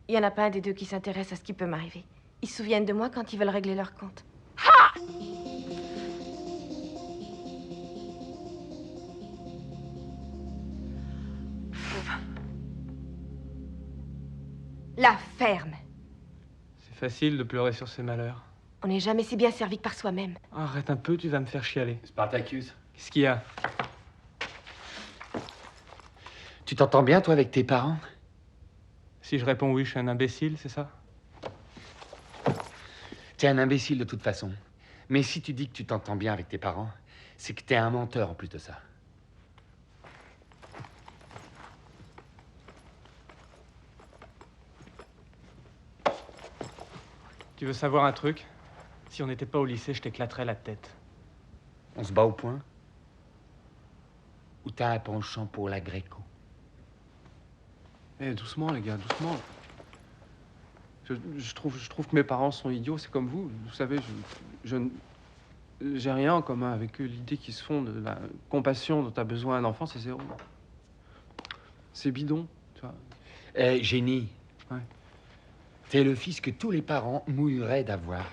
Il y en a pas un des deux qui s'intéresse à ce qui peut m'arriver. Ils se souviennent de moi quand ils veulent régler leur compte. La ferme. C'est facile de pleurer sur ses malheurs. On n'est jamais si bien servi que par soi-même. Arrête un peu, tu vas me faire chialer. Spartacus, Qu'est-ce qu'il y a? tu t'entends bien, toi, avec tes parents? Si je réponds oui, je suis un imbécile, c'est ça? T'es un imbécile de toute façon. Mais si tu dis que tu t'entends bien avec tes parents, c'est que t'es un menteur en plus de ça. Tu veux savoir un truc? Si on n'était pas au lycée, je t'éclaterais la tête. On se bat au point? Ou t'as un penchant pour la gréco? Eh, doucement, les gars, doucement. Je trouve que mes parents sont idiots, c'est comme vous. Vous savez, j'ai rien en commun avec eux. L'idée qu'ils se font de la compassion dont a besoin un enfant, c'est zéro. C'est bidon, tu vois. Génie. Ouais. T'es le fils que tous les parents mouilleraient d'avoir.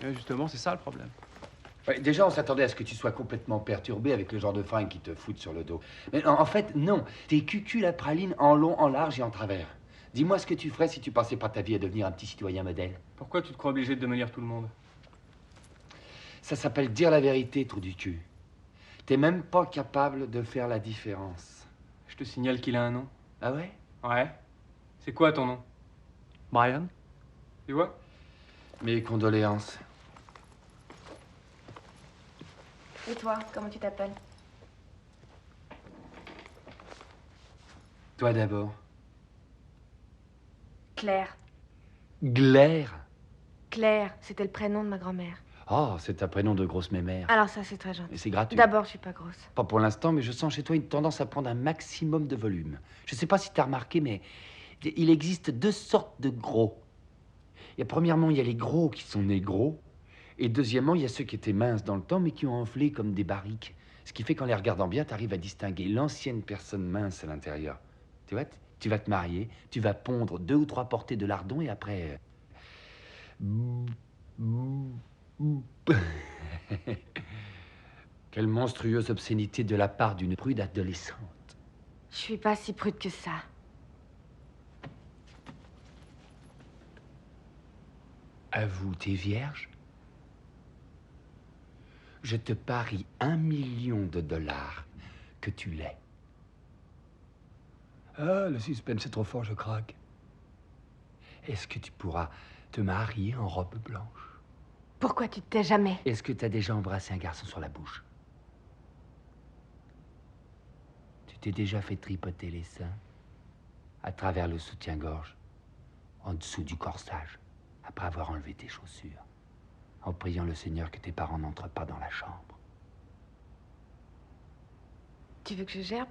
Et justement, c'est ça le problème. Ouais, déjà, on s'attendait à ce que tu sois complètement perturbé avec le genre de fringues qui te foutent sur le dos. Mais en fait, non. T'es cucul à praline en long, en large et en travers. Dis-moi ce que tu ferais si tu passais pas ta vie à devenir un petit citoyen modèle. Pourquoi tu te crois obligé de devenir tout le monde? Ça s'appelle dire la vérité, trou du cul. T'es même pas capable de faire la différence. Je te signale qu'il a un nom. Ah ouais? Ouais. C'est quoi ton nom? Brian? Tu vois? Mes condoléances. Et toi, comment tu t'appelles? Toi d'abord. Claire. Glaire. Claire, c'était le prénom de ma grand-mère. Oh, c'est un prénom de grosse mémère. Alors ça, c'est très gentil. Et c'est gratuit. D'abord, je suis pas grosse. Pas pour l'instant, mais je sens chez toi une tendance à prendre un maximum de volume. Je sais pas si t'as remarqué, mais il existe deux sortes de gros. Premièrement, il y a les gros qui sont nés gros. Et deuxièmement, il y a ceux qui étaient minces dans le temps, mais qui ont enflé comme des barriques. Ce qui fait qu'en les regardant bien, t'arrives à distinguer l'ancienne personne mince à l'intérieur. Tu vois, tu vas te marier, tu vas pondre 2 ou 3 portées de lardons et après... Quelle monstrueuse obscénité de la part d'une prude adolescente. Je suis pas si prude que ça. Avoue, t'es vierge? Je te parie $1 million que tu l'es. Ah, le suspense est trop fort, je craque. Est-ce que tu pourras te marier en robe blanche? Pourquoi tu te tais jamais? Est-ce que tu as déjà embrassé un garçon sur la bouche? Tu t'es déjà fait tripoter les seins? À travers le soutien-gorge, en dessous du corsage, après avoir enlevé tes chaussures, en priant le Seigneur que tes parents n'entrent pas dans la chambre. Tu veux que je gerbe?